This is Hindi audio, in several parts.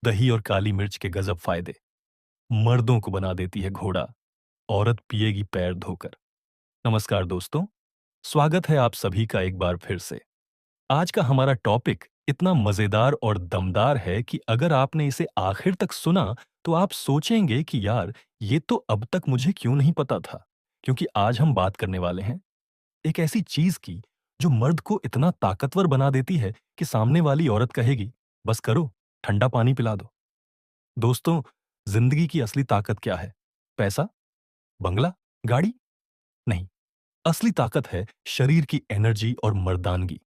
दही और काली मिर्च के गजब फायदे। मर्दों को बना देती है घोड़ा, औरत पिएगी पैर धोकर। नमस्कार दोस्तों, स्वागत है आप सभी का एक बार फिर से। आज का हमारा टॉपिक इतना मजेदार और दमदार है कि अगर आपने इसे आखिर तक सुना तो आप सोचेंगे कि यार ये तो अब तक मुझे क्यों नहीं पता था। क्योंकि आज हम बात करने वाले हैं एक ऐसी चीज की जो मर्द को इतना ताकतवर बना देती है कि सामने वाली औरत कहेगी, बस करो, ठंडा पानी पिला दो। दोस्तों, जिंदगी की असली ताकत क्या है? पैसा? बंगला? गाड़ी? नहीं। असली ताकत है शरीर की एनर्जी और मर्दानगी।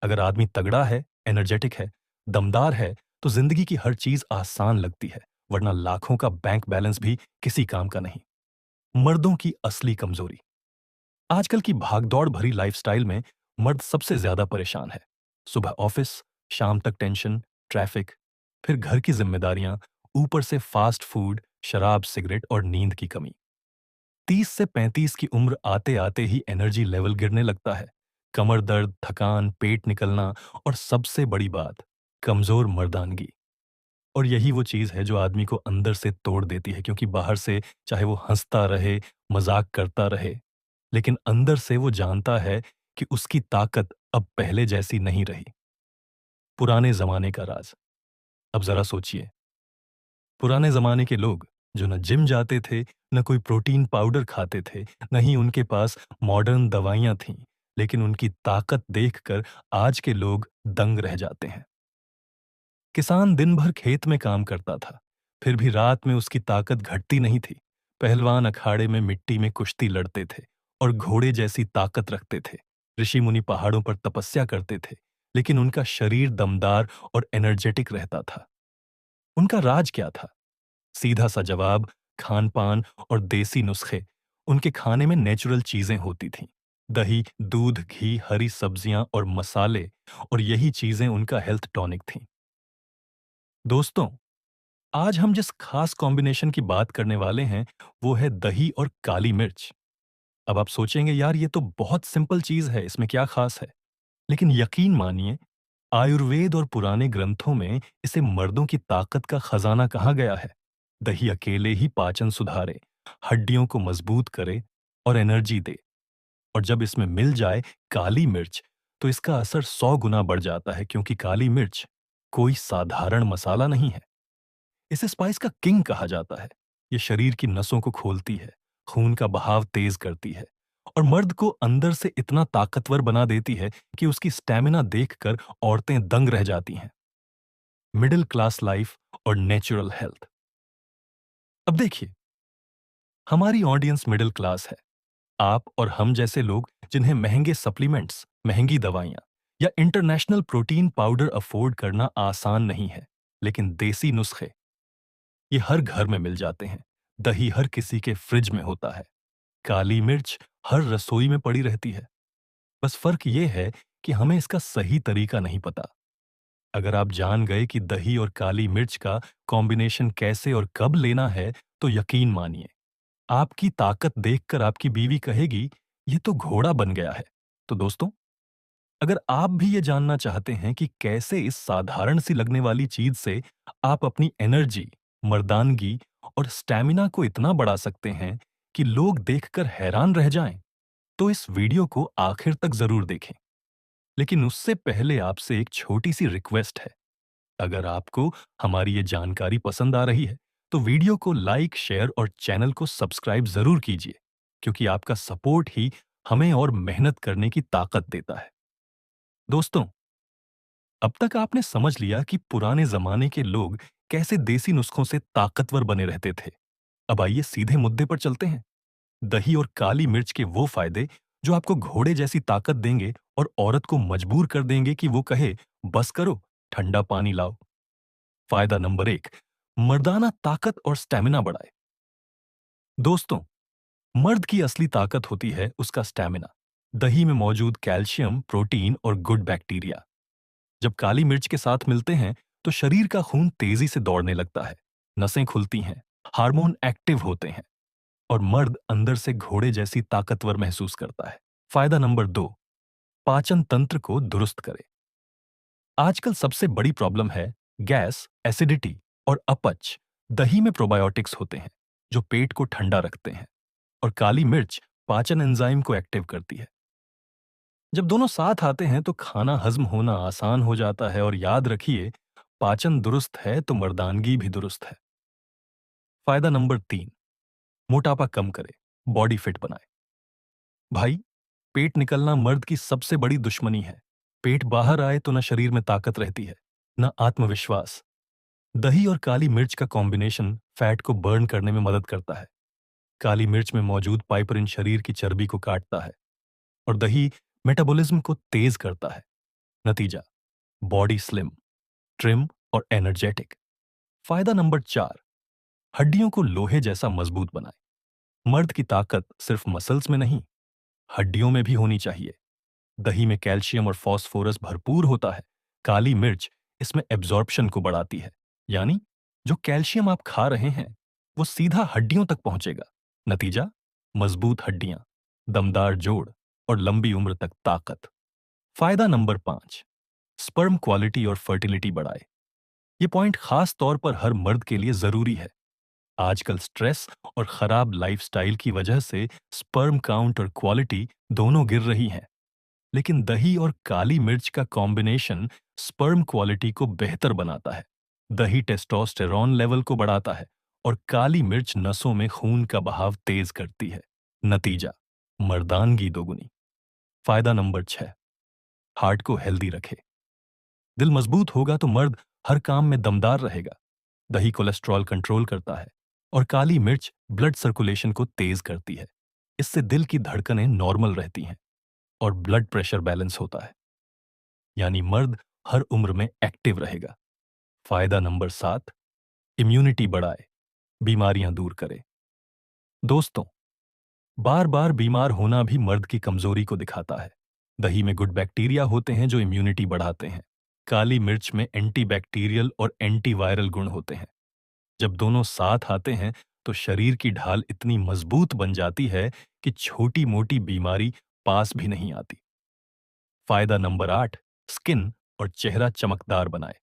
अगर आदमी तगड़ा है, एनर्जेटिक है, दमदार है, तो जिंदगी की हर चीज आसान लगती है, वरना लाखों का बैंक बैलेंस भी किसी काम का नहीं। मर्दों की असली कमजोरी। आजकल की भागदौड़ भरी लाइफस्टाइल में मर्द सबसे ज्यादा परेशान है। सुबह ऑफिस, शाम तक टेंशन, ट्रैफिक, फिर घर की जिम्मेदारियां, ऊपर से फास्ट फूड, शराब, सिगरेट और नींद की कमी। 30 से 35 की उम्र आते आते ही एनर्जी लेवल गिरने लगता है। कमर दर्द, थकान, पेट निकलना और सबसे बड़ी बात, कमजोर मर्दानगी। और यही वो चीज है जो आदमी को अंदर से तोड़ देती है, क्योंकि बाहर से चाहे वो हंसता रहे, मजाक करता रहे, लेकिन अंदर से वो जानता है कि उसकी ताकत अब पहले जैसी नहीं रही। पुराने जमाने का राज। अब जरा सोचिए, पुराने जमाने के लोग जो न जिम जाते थे, न कोई प्रोटीन पाउडर खाते थे, न ही उनके पास मॉडर्न दवाइयां थीं, लेकिन उनकी ताकत देखकर आज के लोग दंग रह जाते हैं। किसान दिन भर खेत में काम करता था, फिर भी रात में उसकी ताकत घटती नहीं थी। पहलवान अखाड़े में मिट्टी में कुश्ती लड़ते थे और घोड़े जैसी ताकत रखते थे। ऋषि मुनि पहाड़ों पर तपस्या करते थे, लेकिन उनका शरीर दमदार और एनर्जेटिक रहता था। उनका राज क्या था? सीधा सा जवाब, खान पान और देसी नुस्खे। उनके खाने में नेचुरल चीजें होती थीं। दही, दूध, घी, हरी सब्जियां और मसाले, और यही चीजें उनका हेल्थ टॉनिक थीं। दोस्तों, आज हम जिस खास कॉम्बिनेशन की बात करने वाले हैं, वो है दही और काली मिर्च। अब आप सोचेंगे, यार ये तो बहुत सिंपल चीज है, इसमें क्या खास है? लेकिन यकीन मानिए, आयुर्वेद और पुराने ग्रंथों में इसे मर्दों की ताकत का खजाना कहा गया है। दही अकेले ही पाचन सुधारे, हड्डियों को मजबूत करे और एनर्जी दे। और जब इसमें मिल जाए काली मिर्च, तो इसका असर 100 गुना बढ़ जाता है, क्योंकि काली मिर्च कोई साधारण मसाला नहीं है। इसे स्पाइस का किंग कहा जाता है। ये शरीर की नसों को खोलती है, खून का बहाव तेज करती है और मर्द को अंदर से इतना ताकतवर बना देती है कि उसकी स्टैमिना देखकर औरतें दंग रह जाती हैं। मिडिल क्लास लाइफ और नेचुरल हेल्थ। अब देखिए, हमारी ऑडियंस मिडिल क्लास है। आप और हम जैसे लोग जिन्हें महंगे सप्लीमेंट्स, महंगी दवाइयां या इंटरनेशनल प्रोटीन पाउडर अफोर्ड करना आसान नहीं है, लेकिन देसी नुस्खे ये हर घर में मिल जाते हैं। दही हर किसी के फ्रिज में होता है। काली मिर्च हर रसोई में पड़ी रहती है। बस फर्क ये है कि हमें इसका सही तरीका नहीं पता। अगर आप जान गए कि दही और काली मिर्च का कॉम्बिनेशन कैसे और कब लेना है, तो यकीन मानिए, आपकी ताकत देखकर आपकी बीवी कहेगी, ये तो घोड़ा बन गया है। तो दोस्तों, अगर आप भी ये जानना चाहते हैं कि कैसे इस साधारण सी लगने वाली चीज से आप अपनी एनर्जी, मर्दानगी और स्टैमिना को इतना बढ़ा सकते हैं कि लोग देखकर हैरान रह जाएं, तो इस वीडियो को आखिर तक जरूर देखें। लेकिन उससे पहले आपसे एक छोटी सी रिक्वेस्ट है। अगर आपको हमारी ये जानकारी पसंद आ रही है, तो वीडियो को लाइक, शेयर और चैनल को सब्सक्राइब जरूर कीजिए, क्योंकि आपका सपोर्ट ही हमें और मेहनत करने की ताकत देता है। दोस्तों, अब तक आपने समझ लिया कि पुराने जमाने के लोग कैसे देसी नुस्खों से ताकतवर बने रहते थे। अब आइए सीधे मुद्दे पर चलते हैं। दही और काली मिर्च के वो फायदे जो आपको घोड़े जैसी ताकत देंगे और औरत को मजबूर कर देंगे कि वो कहे, बस करो, ठंडा पानी लाओ। फायदा नंबर 1, मर्दाना ताकत और स्टैमिना बढ़ाए। दोस्तों, मर्द की असली ताकत होती है उसका स्टैमिना। दही में मौजूद कैल्शियम, प्रोटीन और गुड बैक्टीरिया जब काली मिर्च के साथ मिलते हैं, तो शरीर का खून तेजी से दौड़ने लगता है, नसें खुलती हैं, हार्मोन एक्टिव होते हैं और मर्द अंदर से घोड़े जैसी ताकतवर महसूस करता है। फायदा नंबर 2, पाचन तंत्र को दुरुस्त करे। आजकल सबसे बड़ी प्रॉब्लम है गैस, एसिडिटी और अपच। दही में प्रोबायोटिक्स होते हैं जो पेट को ठंडा रखते हैं, और काली मिर्च पाचन एंजाइम को एक्टिव करती है। जब दोनों साथ आते हैं तो खाना हजम होना आसान हो जाता है, और याद रखिए, पाचन दुरुस्त है तो मर्दानगी भी दुरुस्त है। फायदा नंबर 3, मोटापा कम करे, बॉडी फिट बनाए। भाई, पेट निकलना मर्द की सबसे बड़ी दुश्मनी है। पेट बाहर आए तो न शरीर में ताकत रहती है, न आत्मविश्वास। दही और काली मिर्च का कॉम्बिनेशन फैट को बर्न करने में मदद करता है। काली मिर्च में मौजूद पाइपरिन शरीर की चर्बी को काटता है, और दही मेटाबॉलिज्म को तेज करता है। नतीजा, बॉडी स्लिम, ट्रिम और एनर्जेटिक। फायदा नंबर 4, हड्डियों को लोहे जैसा मजबूत बनाए। मर्द की ताकत सिर्फ मसल्स में नहीं, हड्डियों में भी होनी चाहिए। दही में कैल्शियम और फास्फोरस भरपूर होता है। काली मिर्च इसमें एब्जॉर्प्शन को बढ़ाती है, यानी जो कैल्शियम आप खा रहे हैं वो सीधा हड्डियों तक पहुंचेगा। नतीजा, मजबूत हड्डियां, दमदार जोड़ और लंबी उम्र तक ताकत। फायदा नंबर 5, स्पर्म क्वालिटी और फर्टिलिटी बढ़ाए। ये पॉइंट खास तौर पर हर मर्द के लिए जरूरी है। आजकल स्ट्रेस और खराब लाइफस्टाइल की वजह से स्पर्म काउंट और क्वालिटी दोनों गिर रही हैं। लेकिन दही और काली मिर्च का कॉम्बिनेशन स्पर्म क्वालिटी को बेहतर बनाता है। दही टेस्टोस्टेरॉन लेवल को बढ़ाता है, और काली मिर्च नसों में खून का बहाव तेज करती है। नतीजा, मर्दानगी दोगुनी। फायदा नंबर 6, हार्ट को हेल्दी रखे। दिल मजबूत होगा तो मर्द हर काम में दमदार रहेगा। दही कोलेस्ट्रॉल कंट्रोल करता है, और काली मिर्च ब्लड सर्कुलेशन को तेज करती है। इससे दिल की धड़कनें नॉर्मल रहती हैं और ब्लड प्रेशर बैलेंस होता है, यानी मर्द हर उम्र में एक्टिव रहेगा। फायदा नंबर 7, इम्यूनिटी बढ़ाए, बीमारियां दूर करे। दोस्तों, बार बार बीमार होना भी मर्द की कमजोरी को दिखाता है। दही में गुड बैक्टीरिया होते हैं जो इम्यूनिटी बढ़ाते हैं। काली मिर्च में एंटीबैक्टीरियल और एंटीवायरल गुण होते हैं। जब दोनों साथ आते हैं तो शरीर की ढाल इतनी मजबूत बन जाती है कि छोटी मोटी बीमारी पास भी नहीं आती। फायदा नंबर 8, स्किन और चेहरा चमकदार बनाए।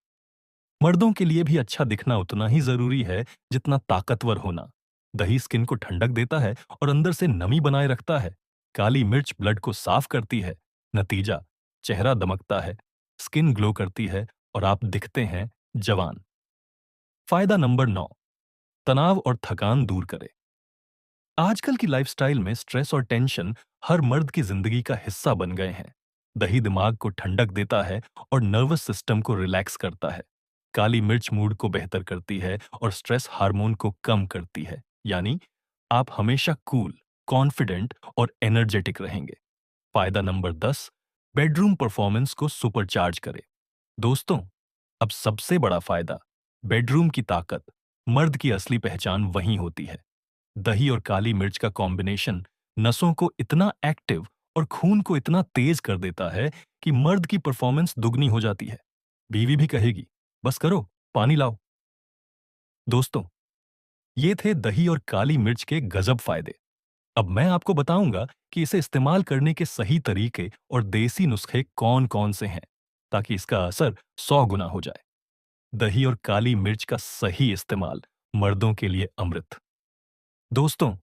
मर्दों के लिए भी अच्छा दिखना उतना ही जरूरी है जितना ताकतवर होना। दही स्किन को ठंडक देता है और अंदर से नमी बनाए रखता है। काली मिर्च ब्लड को साफ करती है। नतीजा, चेहरा दमकता है, स्किन ग्लो करती है, और आप दिखते हैं जवान। फायदा नंबर 9, तनाव और थकान दूर करे। आजकल की लाइफस्टाइल में स्ट्रेस और टेंशन हर मर्द की जिंदगी का हिस्सा बन गए हैं। दही दिमाग को ठंडक देता है और नर्वस सिस्टम को रिलैक्स करता है। काली मिर्च मूड को बेहतर करती है और स्ट्रेस हार्मोन को कम करती है, यानी आप हमेशा कूल, कॉन्फिडेंट और एनर्जेटिक रहेंगे। फायदा नंबर 10, बेडरूम परफॉर्मेंस को सुपरचार्ज करे। दोस्तों, अब सबसे बड़ा फायदा, बेडरूम की ताकत। मर्द की असली पहचान वहीं होती है। दही और काली मिर्च का कॉम्बिनेशन नसों को इतना एक्टिव और खून को इतना तेज कर देता है कि मर्द की परफॉर्मेंस दुगनी हो जाती है। बीवी भी कहेगी, बस करो, पानी लाओ। दोस्तों, ये थे दही और काली मिर्च के गजब फायदे। अब मैं आपको बताऊंगा कि इसे इस्तेमाल करने के सही तरीके और देसी नुस्खे कौन-कौन से हैं, ताकि इसका असर 100 गुना हो जाए। दही और काली मिर्च का सही इस्तेमाल मर्दों के लिए अमृत। दोस्तों,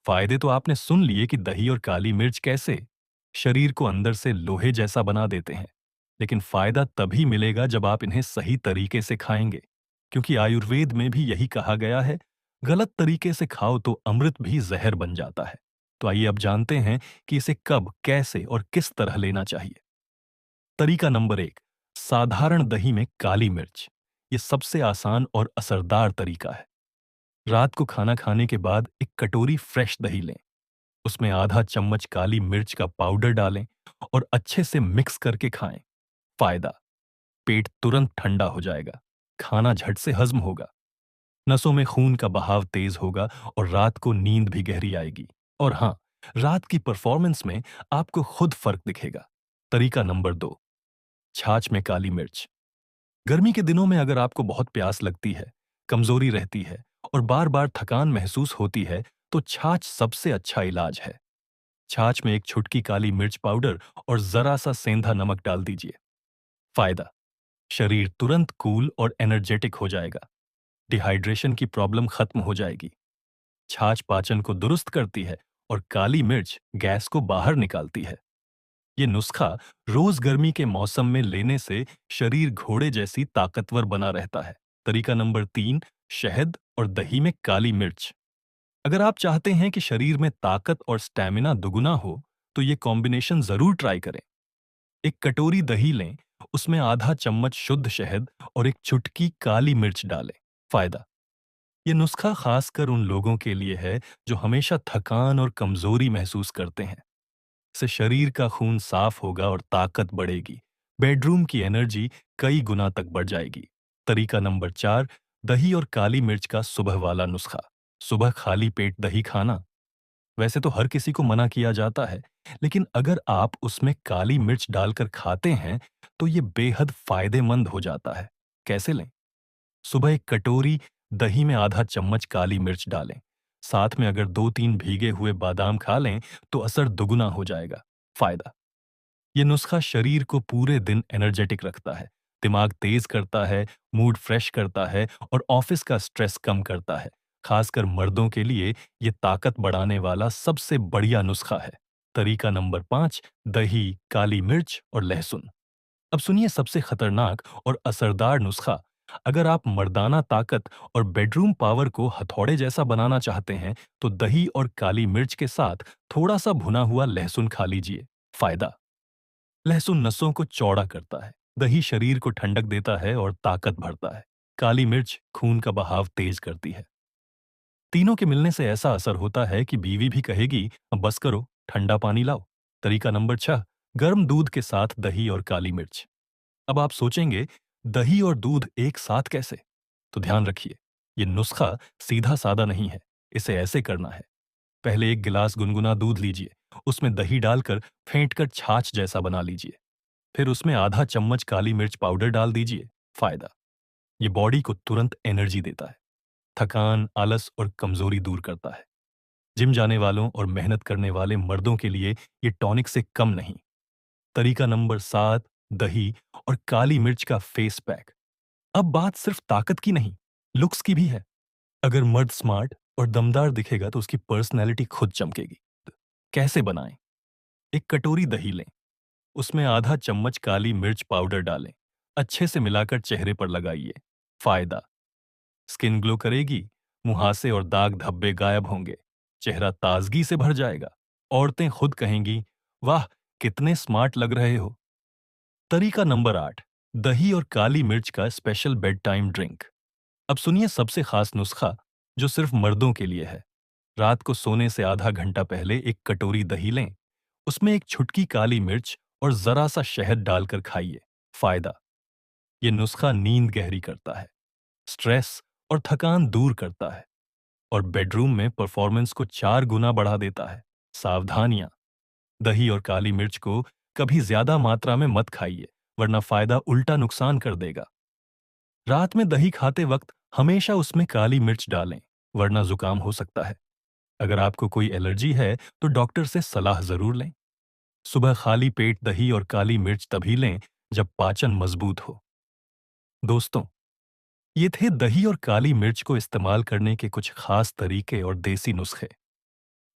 फायदे तो आपने सुन लिए कि दही और काली मिर्च कैसे शरीर को अंदर से लोहे जैसा बना देते हैं। लेकिन फायदा तभी मिलेगा जब आप इन्हें सही तरीके से खाएंगे, क्योंकि आयुर्वेद में भी यही कहा गया है, गलत तरीके से खाओ तो अमृत भी जहर बन जाता है। तो आइए अब जानते हैं कि इसे कब, कैसे और किस तरह लेना चाहिए। तरीका नंबर 1, साधारण दही में काली मिर्च। ये सबसे आसान और असरदार तरीका है। रात को खाना खाने के बाद एक कटोरी फ्रेश दही लें। उसमें आधा चम्मच काली मिर्च का पाउडर डालें और अच्छे से मिक्स करके खाएं। फायदा, पेट तुरंत ठंडा हो जाएगा, खाना झट से हजम होगा, नसों में खून का बहाव तेज होगा, और रात को नींद भी गहरी आएगी। और हाँ, रात की परफॉर्मेंस में आपको खुद फर्क दिखेगा। तरीका नंबर 2, छाछ में काली मिर्च। गर्मी के दिनों में अगर आपको बहुत प्यास लगती है, कमजोरी रहती है और बार बार थकान महसूस होती है, तो छाछ सबसे अच्छा इलाज है। छाछ में एक छुटकी काली मिर्च पाउडर और जरा सा सेंधा नमक डाल दीजिए। फायदा, शरीर तुरंत कूल और एनर्जेटिक हो जाएगा। डिहाइड्रेशन की प्रॉब्लम खत्म हो जाएगी। छाछ पाचन को दुरुस्त करती है और काली मिर्च गैस को बाहर निकालती है। ये नुस्खा रोज गर्मी के मौसम में लेने से शरीर घोड़े जैसी ताकतवर बना रहता है। तरीका नंबर 3, शहद और दही में काली मिर्च। अगर आप चाहते हैं कि शरीर में ताकत और स्टैमिना दुगुना हो, तो ये कॉम्बिनेशन जरूर ट्राई करें। एक कटोरी दही लें, उसमें आधा चम्मच शुद्ध शहद और एक चुटकी काली मिर्च डालें। फायदा: ये नुस्खा खासकर उन लोगों के लिए है जो हमेशा थकान और कमजोरी महसूस करते हैं। इससे शरीर का खून साफ होगा और ताकत बढ़ेगी। बेडरूम की एनर्जी कई गुना तक बढ़ जाएगी। तरीका नंबर 4, दही और काली मिर्च का सुबह वाला नुस्खा। सुबह खाली पेट दही खाना वैसे तो हर किसी को मना किया जाता है, लेकिन अगर आप उसमें काली मिर्च डालकर खाते हैं, तो ये बेहद फायदेमंद हो जाता है। कैसे लें? सुबह एक कटोरी दही में आधा चम्मच काली मिर्च डालें। साथ में अगर 2-3 भीगे हुए बादाम खा लें, तो असर दुगुना हो जाएगा। फायदा: ये नुस्खा शरीर को पूरे दिन एनर्जेटिक रखता है, दिमाग तेज करता है, मूड फ्रेश करता है और ऑफिस का स्ट्रेस कम करता है। खासकर मर्दों के लिए ये ताकत बढ़ाने वाला सबसे बढ़िया नुस्खा है। तरीका नंबर 5, दही, काली मिर्च और लहसुन। अब सुनिए सबसे खतरनाक और असरदार नुस्खा। अगर आप मर्दाना ताकत और बेडरूम पावर को हथौड़े जैसा बनाना चाहते हैं, तो दही और काली मिर्च के साथ थोड़ा सा भुना हुआ लहसुन खा लीजिए। फायदा: लहसुन नसों को चौड़ा करता है, दही शरीर को ठंडक देता है और ताकत भरता है। काली मिर्च खून का बहाव तेज करती है। तीनों के मिलने से ऐसा असर होता है कि बीवी भी कहेगी, अब बस करो, ठंडा पानी लाओ। तरीका नंबर 6, गर्म दूध के साथ दही और काली मिर्च। अब आप सोचेंगे, दही और दूध एक साथ कैसे? तो ध्यान रखिए, ये नुस्खा सीधा सादा नहीं है। इसे ऐसे करना है: पहले एक गिलास गुनगुना दूध लीजिए, उसमें दही डालकर फेंटकर छाछ जैसा बना लीजिए। फिर उसमें आधा चम्मच काली मिर्च पाउडर डाल दीजिए। फायदा: ये बॉडी को तुरंत एनर्जी देता है, थकान, आलस और कमजोरी दूर करता है। जिम जाने वालों और मेहनत करने वाले मर्दों के लिए ये टॉनिक से कम नहीं। तरीका नंबर 7, दही और काली मिर्च का फेस पैक। अब बात सिर्फ ताकत की नहीं, लुक्स की भी है। अगर मर्द स्मार्ट और दमदार दिखेगा, तो उसकी पर्सनैलिटी खुद चमकेगी। कैसे बनाएं? एक कटोरी दही लें, उसमें आधा चम्मच काली मिर्च पाउडर डालें, अच्छे से मिलाकर चेहरे पर लगाइए। फायदा: स्किन ग्लो करेगी, मुहासे और दाग धब्बे गायब होंगे, चेहरा ताजगी से भर जाएगा। औरतें खुद कहेंगी, वाह, कितने स्मार्ट लग रहे हो। तरीका नंबर 8, दही और काली मिर्च का स्पेशल बेड टाइम ड्रिंक। अब सुनिए सबसे खास नुस्खा, जो सिर्फ मर्दों के लिए है। रात को सोने से आधा घंटा पहले एक कटोरी दही लें, उसमें एक छुटकी काली मिर्च और जरा सा शहद डालकर खाइए। फायदा: ये नुस्खा नींद गहरी करता है, स्ट्रेस और थकान दूर करता है और बेडरूम में परफॉर्मेंस को 4 गुना बढ़ा देता है। सावधानियां: दही और काली मिर्च को कभी ज्यादा मात्रा में मत खाइए, वरना फायदा उल्टा नुकसान कर देगा। रात में दही खाते वक्त हमेशा उसमें काली मिर्च डालें, वरना जुकाम हो सकता है। अगर आपको कोई एलर्जी है, तो डॉक्टर से सलाह जरूर लें। सुबह खाली पेट दही और काली मिर्च तभी लें जब पाचन मजबूत हो। दोस्तों, ये थे दही और काली मिर्च को इस्तेमाल करने के कुछ खास तरीके और देसी नुस्खे।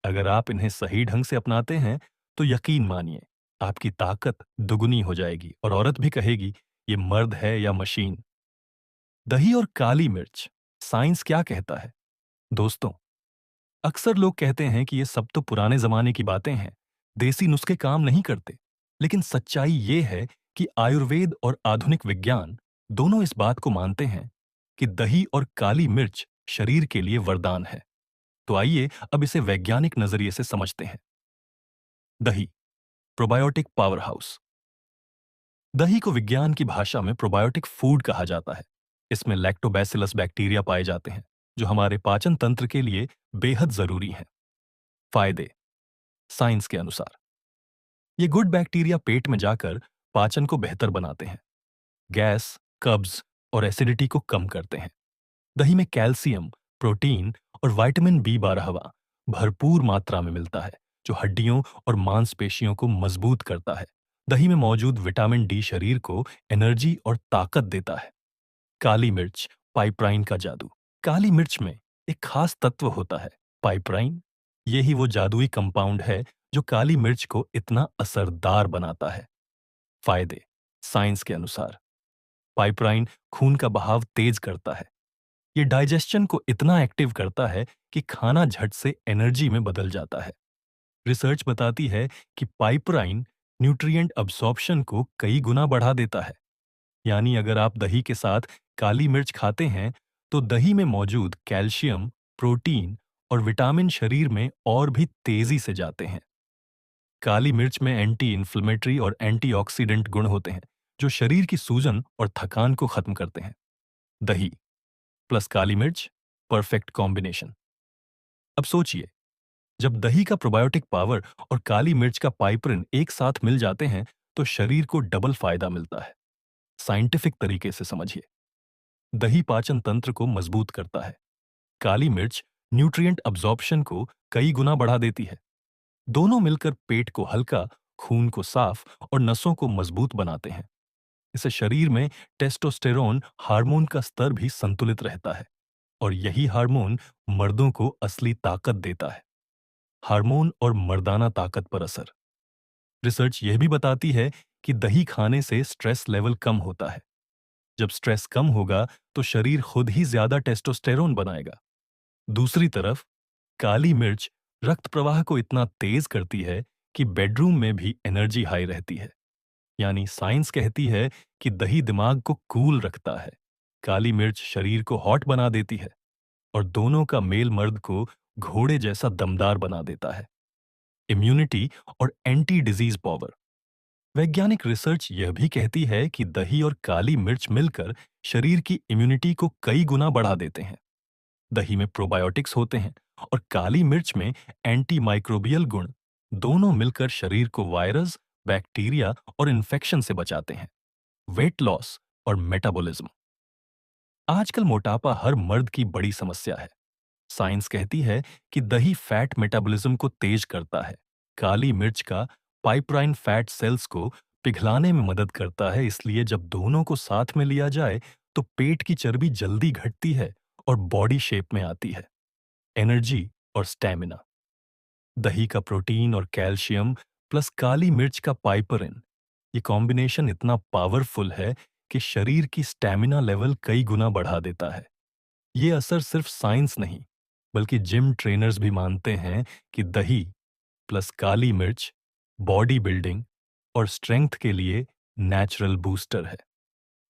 अगर आप इन्हें सही ढंग से अपनाते हैं, तो यकीन मानिए, आपकी ताकत दुगुनी हो जाएगी और औरत भी कहेगी, ये मर्द है या मशीन। दही और काली मिर्च, साइंस क्या कहता है? दोस्तों, अक्सर लोग कहते हैं कि ये सब तो पुराने जमाने की बातें हैं, देसी नुस्खे काम नहीं करते। लेकिन सच्चाई ये है कि आयुर्वेद और आधुनिक विज्ञान दोनों इस बात को मानते हैं कि दही और काली मिर्च शरीर के लिए वरदान है। तो आइए अब इसे वैज्ञानिक नजरिए से समझते हैं। दही, प्रोबायोटिक पावर हाउस। दही को विज्ञान की भाषा में प्रोबायोटिक फूड कहा जाता है। इसमें लैक्टोबैसिलस बैक्टीरिया पाए जाते हैं, जो हमारे पाचन तंत्र के लिए बेहद जरूरी हैं। फायदे: साइंस के अनुसार ये गुड बैक्टीरिया पेट में जाकर पाचन को बेहतर बनाते हैं, गैस, कब्ज और एसिडिटी को कम करते हैं। दही में कैल्शियम, प्रोटीन और विटामिन बी 12 भरपूर मात्रा में मिलता है, जो हड्डियों और मांसपेशियों को मजबूत करता है। दही में मौजूद विटामिन डी शरीर को एनर्जी और ताकत देता है। काली मिर्च, पाइपराइन का जादू। काली मिर्च में एक खास तत्व होता है, पाइपराइन। यही वो जादुई कंपाउंड है जो काली मिर्च को इतना असरदार बनाता है। फायदे साइंस के अनुसार, पाइपराइन खून का बहाव तेज करता है। ये डाइजेशन को इतना एक्टिव करता है कि खाना झट से एनर्जी में बदल जाता है। रिसर्च बताती है कि पाइपराइन न्यूट्रिएंट अब्सॉर्प्शन को कई गुना बढ़ा देता है। यानी अगर आप दही के साथ काली मिर्च खाते हैं, तो दही में मौजूद कैल्शियम, प्रोटीन और विटामिन शरीर में और भी तेजी से जाते हैं। काली मिर्च में एंटी इन्फ्लेमेटरी और एंटीऑक्सीडेंट गुण होते हैं, जो शरीर की सूजन और थकान को खत्म करते हैं। दही प्लस काली मिर्च, परफेक्ट कॉम्बिनेशन। अब सोचिए, जब दही का प्रोबायोटिक पावर और काली मिर्च का पाइपरिन एक साथ मिल जाते हैं, तो शरीर को डबल फायदा मिलता है। साइंटिफिक तरीके से समझिए, दही पाचन तंत्र को मजबूत करता है, काली मिर्च न्यूट्रिएंट अब्जॉर्प्शन को कई गुना बढ़ा देती है। दोनों मिलकर पेट को हल्का, खून को साफ और नसों को मजबूत बनाते हैं। इससे शरीर में टेस्टोस्टेरोन हार्मोन का स्तर भी संतुलित रहता है, और यही हार्मोन मर्दों को असली ताकत देता है। हार्मोन और मर्दाना ताकत पर असर। रिसर्च यह भी बताती है कि दही खाने से स्ट्रेस लेवल कम होता है। जब स्ट्रेस कम होगा, तो शरीर खुद ही ज्यादा टेस्टोस्टेरोन बनाएगा। दूसरी तरफ काली मिर्च रक्त प्रवाह को इतना तेज करती है कि बेडरूम में भी एनर्जी हाई रहती है। यानी साइंस कहती है कि दही दिमाग को कूल रखता है, काली मिर्च शरीर को हॉट बना देती है, और दोनों का मेल मर्द को घोड़े जैसा दमदार बना देता है। इम्यूनिटी और एंटी डिजीज पावर। वैज्ञानिक रिसर्च यह भी कहती है कि दही और काली मिर्च मिलकर शरीर की इम्यूनिटी को कई गुना बढ़ा देते हैं। दही में प्रोबायोटिक्स होते हैं और काली मिर्च में एंटी माइक्रोबियल गुण, दोनों मिलकर शरीर को वायरस, बैक्टीरिया और इन्फेक्शन से बचाते हैं। वेट लॉस और मेटाबॉलिज्म। आजकल मोटापा हर मर्द की बड़ी समस्या है। साइंस कहती है कि दही फैट मेटाबॉलिज्म को तेज करता है, काली मिर्च का पाइपराइन फैट सेल्स को पिघलाने में मदद करता है। इसलिए जब दोनों को साथ में लिया जाए, तो पेट की चर्बी जल्दी घटती है और बॉडी शेप में आती है। एनर्जी और स्टैमिना। दही का प्रोटीन और कैल्शियम प्लस काली मिर्च का पाइपरिन, ये कॉम्बिनेशन इतना पावरफुल है कि शरीर की स्टैमिना लेवल कई गुना बढ़ा देता है। ये असर सिर्फ साइंस नहीं, बल्कि जिम ट्रेनर्स भी मानते हैं कि दही प्लस काली मिर्च बॉडी बिल्डिंग और स्ट्रेंथ के लिए नेचुरल बूस्टर है।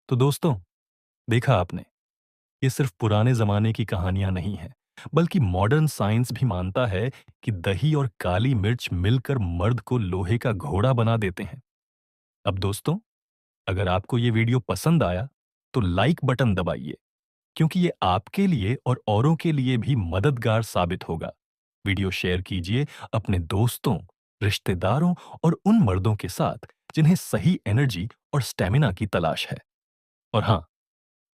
तो दोस्तों, देखा आपने, ये सिर्फ पुराने जमाने की कहानियां नहीं हैं, बल्कि मॉडर्न साइंस भी मानता है कि दही और काली मिर्च मिलकर मर्द को लोहे का घोड़ा बना देते हैं। अब दोस्तों, अगर आपको ये वीडियो पसंद आया, तो लाइक बटन दबाइए, क्योंकि ये आपके लिए और औरों के लिए भी मददगार साबित होगा। वीडियो शेयर कीजिए अपने दोस्तों, रिश्तेदारों और उन मर्दों के साथ जिन्हें सही एनर्जी और स्टेमिना की तलाश है। और हाँ,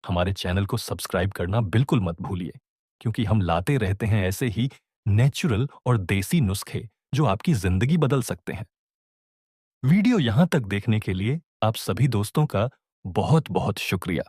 हमारे चैनल को सब्सक्राइब करना बिल्कुल मत भूलिए, क्योंकि हम लाते रहते हैं ऐसे ही नेचुरल और देसी नुस्खे जो आपकी जिंदगी बदल सकते हैं। वीडियो यहां तक देखने के लिए आप सभी दोस्तों का बहुत बहुत शुक्रिया।